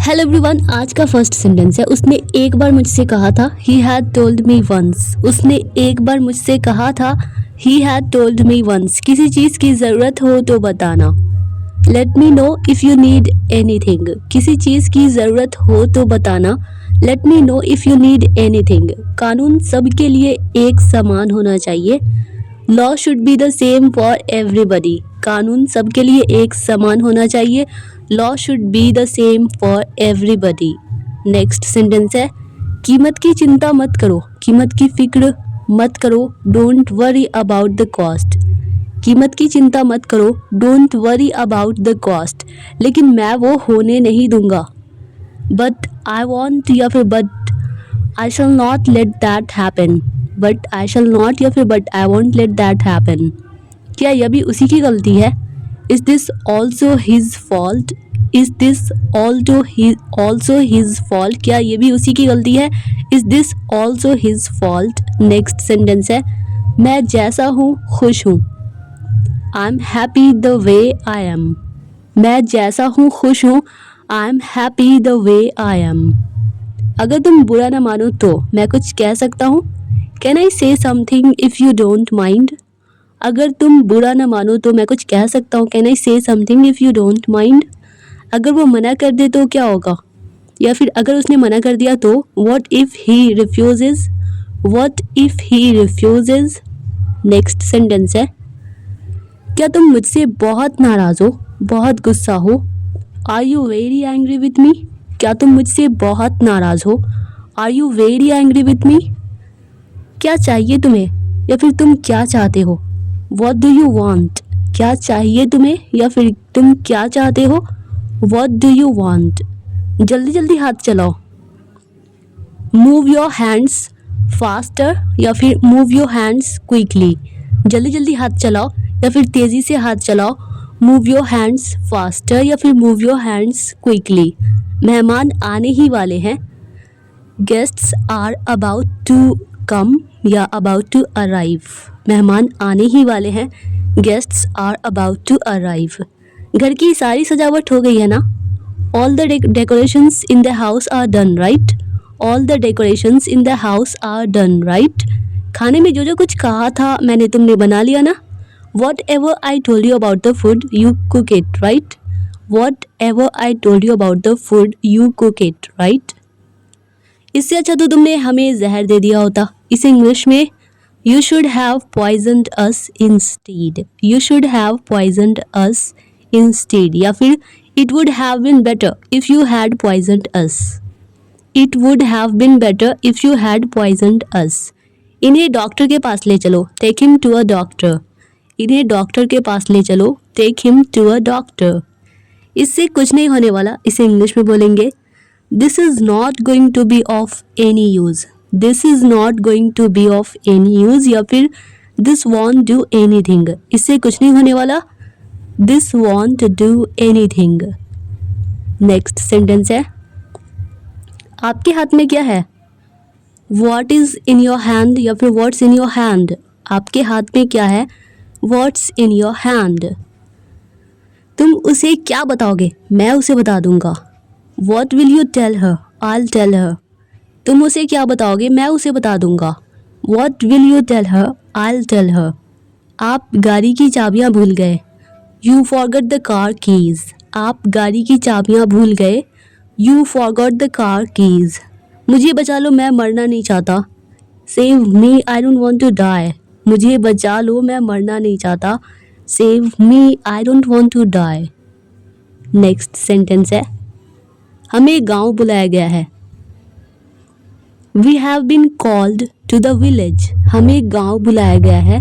Hello everyone, आज का first sentence है। उसने एक बार मुझसे कहा था he had told me once. उसने एक बार मुझसे कहा था he had told me once. किसी चीज़ की ज़रूरत हो तो बताना। Let me know if you need anything. किसी चीज़ की ज़रूरत हो तो बताना। Let me know if you need anything. कानून सबके लिए एक समान होना चाहिए। Law should be the same for everybody. कानून सबके लिए एक समान होना चाहिए। Law should be the same for everybody. Next sentence है, कीमत की चिंता मत करो, कीमत की फिक्र मत करो। Don't worry about the cost. कीमत की चिंता मत करो, don't worry about the cost. लेकिन मैं वो होने नहीं दूंगा। बट आई वॉन्ट या फिर but I shall not let that happen. But I shall not या फिर but I won't let that happen. क्या यह भी उसी की गलती है? Is this also his fault? Is this also his fault? क्या ये भी उसी की गलती है? Is this also his fault? Next sentence है, मैं जैसा हूँ खुश हूँ। I am happy the way I am. मैं जैसा हूँ खुश हूँ। I am happy the way I am. अगर तुम बुरा ना मानो तो मैं कुछ कह सकता हूँ। कैन आई से something if you don't mind? अगर तुम बुरा ना मानो तो मैं कुछ कह सकता हूँ। कैन आई से something if you don't mind? अगर वो मना कर दे तो क्या होगा? या फिर अगर उसने मना कर दिया तो what if he refuses? What if he refuses? Next sentence है, क्या तुम मुझसे बहुत नाराज़ हो, बहुत गुस्सा हो? Are you very angry with me? क्या तुम मुझसे बहुत नाराज़ हो? Are you very angry with me? क्या चाहिए तुम्हें या फिर तुम क्या चाहते हो? What do you want? क्या चाहिए तुम्हें या फिर तुम क्या चाहते हो? What do you want? जल्दी जल्दी हाथ चलाओ। मूव योर हैंड्स फास्टर या फिर मूव योर हैंड्स क्विकली। जल्दी जल्दी हाथ चलाओ या फिर तेज़ी से हाथ चलाओ। मूव योर हैंड्स फास्टर या फिर मूव योर हैंड्स क्विकली। मेहमान आने ही वाले हैं। Guests are about to come या अबाउट टू अराइव। मेहमान आने ही वाले हैं। Guests are about to arrive. घर की सारी सजावट हो गई है ना? All the decorations in the house are done right? All the decorations in the house are done right? खाने में जो जो कुछ कहा था मैंने तुमने बना लिया ना? What ever I told you about the food you cook it right? What ever I told you about the food you cook it right? इससे अच्छा तो तुमने हमें जहर दे दिया होता। इसे इंग्लिश में you should have poisoned us instead. You should have poisoned us instead या फिर it would have been better if you had poisoned us. It would have been better if you had poisoned us. इन्हें doctor के पास ले चलो, take him to a doctor. इन्हें doctor के पास ले चलो, take him to a doctor. इससे कुछ नहीं होने वाला। इसे इंग्लिश में बोलेंगे, this is not going to be of any use. This is not going to be of any use या फिर दिस वॉन्ट डू एनीथिंग। इससे कुछ नहीं होने वाला। This want do anything. Next sentence है, आपके हाथ में क्या है? What is in your hand या फिर वॉट्स इन योर हैंड? आपके हाथ में क्या है? What's in your hand? तुम उसे क्या बताओगे? मैं उसे बता दूंगा। What will you tell her? I tell her. तुम उसे क्या बताओगे? मैं उसे बता दूंगा। What will you tell her? I tell her. आप गाड़ी की चाबियां भूल गए। You forgot the car keys. आप गाड़ी की चाबियां भूल गए। You forgot the car keys. मुझे बचा लो, मैं मरना नहीं चाहता। Save me, I don't want to die. मुझे बचा लो, मैं मरना नहीं चाहता। Save me, I don't want to die. Next sentence है, हमें गांव बुलाया गया है। We have been called to the village. हमें गांव बुलाया गया है।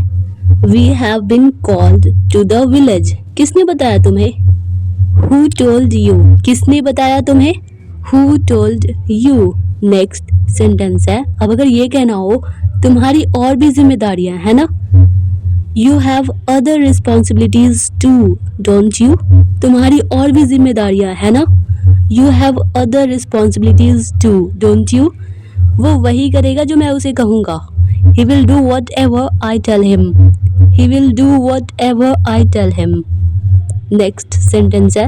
We have been called to the village. किसने बताया तुम्हें? Who told you? किसने बताया तुम्हें? Who told you? Next sentence है, अब अगर ये कहना हो तुम्हारी और भी जिम्मेदारियां है ना? You have other responsibilities too don't you? तुम्हारी और भी जिम्मेदारियां है ना? You have other responsibilities too don't you? वो वही करेगा जो मैं उसे कहूँगा। He will do whatever I tell him. He will do whatever I tell him. Next sentence है,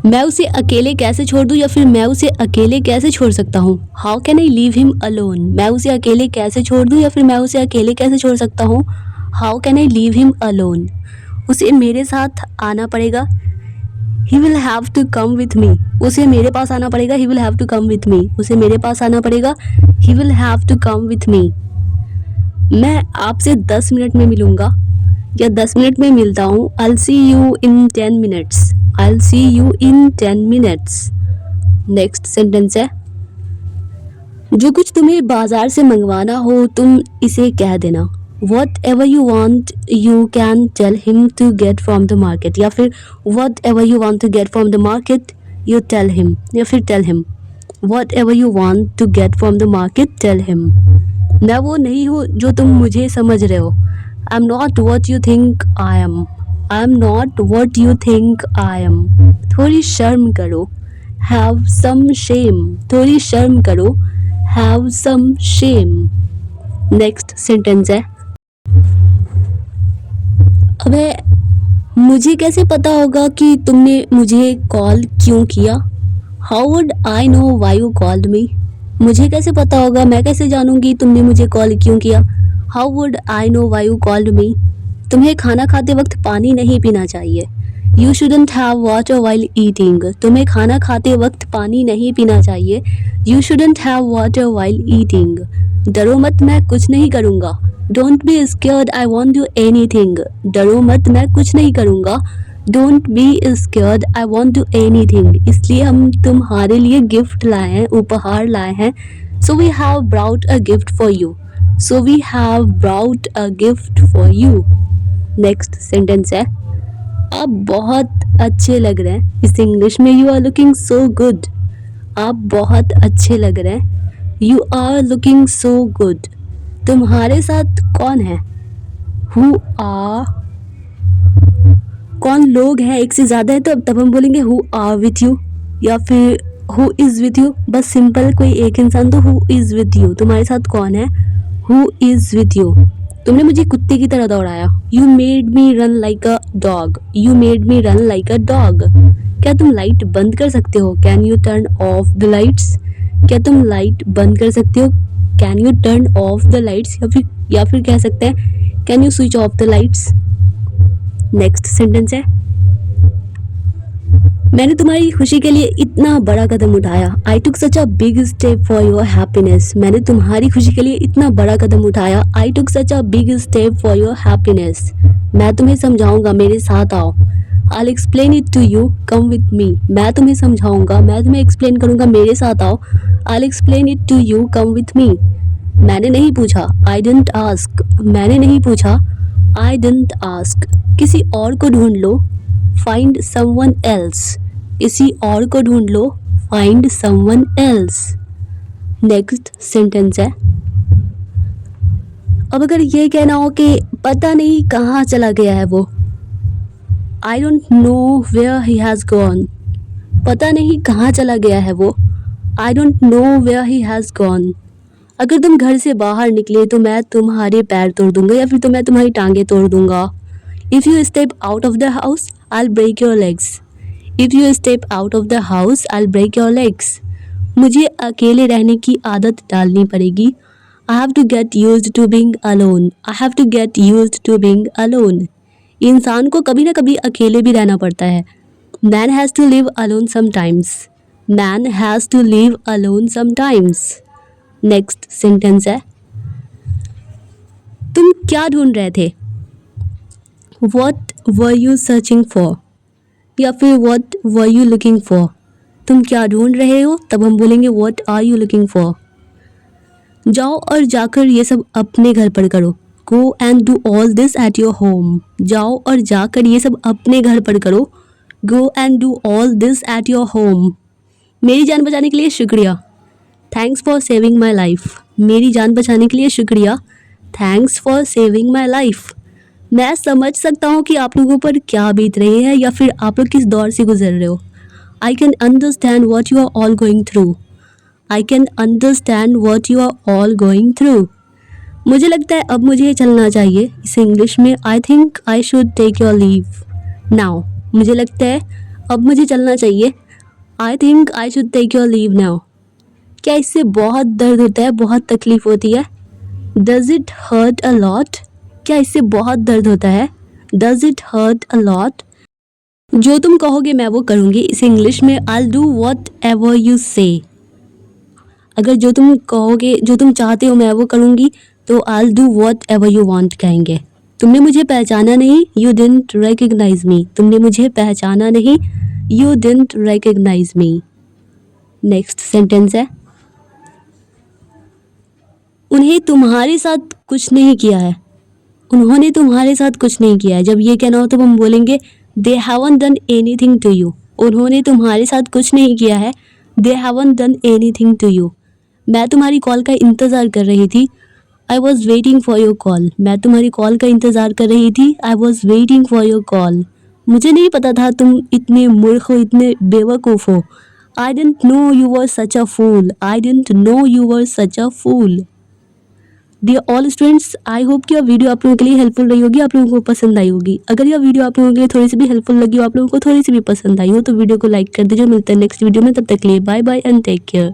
मैं उसे अकेले कैसे छोड़ दूँ या फिर मैं उसे अकेले कैसे छोड़ सकता हूँ। How can I leave him alone. मैं उसे अकेले कैसे छोड़ दूँ या फिर मैं उसे अकेले कैसे छोड़ सकता हूँ। How can I leave him alone. उसे मेरे साथ आना पड़ेगा। He will have to come with me. उसे मेरे पास आना पड़ेगा। He will have to come with me. उसे मेरे पास आना पड़ेगा। He will have to come with me. मैं आपसे 10 मिनट में मिलूंगा या 10 मिनट में मिलता हूँ। I'll see you in 10 minutes. I'll see you in 10 minutes. Next sentence है, जो कुछ तुम्हें बाजार से मंगवाना हो तुम इसे कह देना। Whatever you want you can tell him to get from the market। या फिर whatever you want to get from the market you tell him। या फिर tell him। Whatever you want to get from the market tell him। मैं वो नहीं हूँ जो तुम मुझे समझ रहे हो। I'm not what you think I am। I'm not what you think I am। थोड़ी शर्म करो। Have some shame। थोड़ी शर्म करो। Have some shame। Next sentence है, अबे मुझे कैसे पता होगा कि तुमने मुझे कॉल क्यों किया। How would I know why you called me। मुझे कैसे पता होगा, मैं कैसे जानूंगी तुमने मुझे कॉल क्यों किया। How would I know why you called me। तुम्हें खाना खाते वक्त पानी नहीं पीना चाहिए। You shouldn't have water while eating। तुम्हें खाना खाते वक्त पानी नहीं पीना चाहिए। You shouldn't have water while eating। डरो मत, मैं कुछ नहीं करूँगा। Don't be scared, I won't do anything। डरो मत, मैं कुछ नहीं करूँगा। Don't be scared, I won't do anything। इसलिए हम तुम्हारे लिए गिफ्ट लाए हैं, उपहार लाए हैं। So we have brought a gift for you। So we have brought a gift for you। Next sentence है, आप बहुत अच्छे लग रहे हैं। इस इंग्लिश में you are looking so good. आप बहुत अच्छे लग रहे हैं। You are looking so good. तुम्हारे साथ कौन है। हु आर, कौन लोग हैं एक से ज़्यादा है तो तब हम बोलेंगे हु आर विथ यू या फिर हु इज़ विथ यू। बस सिंपल कोई एक इंसान तो हु इज़ विथ यू। तुम्हारे साथ कौन है। Who is with you. तुमने मुझे कुत्ते की तरह दौड़ाया। You made me run like a dog. You made me run like a dog. क्या तुम लाइट बंद कर सकते हो। Can U turn off the lights. क्या तुम लाइट बंद कर सकते हो। Can U turn off the lights. या फिर कह सकते हैं can you switch off the lights. Next sentence है, मैंने तुम्हारी खुशी के लिए इतना बड़ा कदम उठाया। I took such a big step for your happiness. मैंने तुम्हारी खुशी के लिए इतना बड़ा कदम उठाया। I took such a big step for your happiness. मैं तुम्हें समझाऊंगा, मेरे साथ आओ। I'll explain it to you, come with me। मैं तुम्हें समझाऊंगा, मैं तुम्हें एक्सप्लेन करूंगा, मेरे साथ आओ। I'll explain it to you, come with me। मैंने नहीं पूछा। I didn't ask। मैंने नहीं पूछा। I didn't ask। किसी और को ढूंढ लो। Find someone else। किसी और को ढूंढ लो। Find someone else। Next sentence है, अब अगर ये कहना हो कि पता नहीं कहाँ चला गया है वो। I don't know where he has gone। पता नहीं कहाँ चला गया है वो। I don't know where he has gone। अगर तुम घर से बाहर निकले तो मैं तुम्हारे पैर तोड़ दूंगा या फिर तो मैं तुम्हारी टांगे तोड़ दूंगा। If you step out of the house, I'll break your legs। If you step out of the house, I'll break your legs। मुझे अकेले रहने की आदत डालनी पड़ेगी। I have to get used to being alone। I have to get used to being alone। इंसान को कभी ना कभी अकेले भी रहना पड़ता है। Man has to live alone sometimes। Man has to live alone sometimes। Next sentence है, तुम क्या ढूंढ रहे थे। What were you searching for। या फिर What were you looking for। तुम क्या ढूंढ रहे हो तब हम बोलेंगे What are you looking for। जाओ और जाकर ये सब अपने घर पर करो। Go and do all this at your home। जाओ और जाकर ये सब अपने घर पर करो। Go and do all this at your home। मेरी जान बचाने के लिए शुक्रिया। Thanks for saving my life. मेरी जान बचाने के लिए शुक्रिया। Thanks for saving my life. मैं समझ सकता हूँ कि आप लोगों पर क्या बीत रही है या फिर आप लोग किस दौर से गुजर रहे हो। I can understand what you are all going through. I can understand what you are all going through. मुझे लगता है अब मुझे चलना चाहिए। इसे इंग्लिश में I think I should take your leave now. मुझे लगता है अब मुझे चलना चाहिए। I think I should take your leave now. क्या इससे बहुत दर्द होता है, बहुत तकलीफ होती है? Does it hurt a lot? क्या इससे बहुत दर्द होता है? Does it hurt a lot? जो तुम कहोगे मैं वो करूँगी, इसे इंग्लिश में I do whatever you say. अगर जो तुम कहोगे, जो तुम चाहते हो मैं वो करूँगी, तो आई do whatever you want कहेंगे। तुमने मुझे पहचाना नहीं, यू डिडंट रिकग्नाइज मी। तुमने मुझे पहचाना नहीं, you didn't recognise me. Next sentence है, उन्हें तुम्हारे साथ कुछ नहीं किया है। उन्होंने तुम्हारे साथ कुछ नहीं किया है। जब ये कहना हो तो हम बोलेंगे they haven't done anything to you. उन्होंने तुम्हारे साथ कुछ नहीं किया है, they haven't done anything to you. मैं तुम्हारी कॉल का इंतज़ार कर रही थी, I was waiting for your call. मैं तुम्हारी कॉल का इंतज़ार कर रही थी, I was waiting for your call. मुझे नहीं पता था तुम इतने मूर्ख हो, इतने बेवकूफ़ हो। I don't know you were such a fool. I don't know you were such a fool. Dear all students, I hope कि यह वीडियो आप लोगों के लिए हेल्पफुल रही होगी, आप लोगों को पसंद आई होगी। अगर यह वीडियो आप लोगों के लिए थोड़ी सी भी हेल्पफुल लगी हो, आप लोगों को थोड़ी सी भी पसंद आई हो, तो वीडियो को लाइक कर दीजिए। मिलते हैं नेक्स्ट वीडियो में, तब तक के लिए bye bye and take care.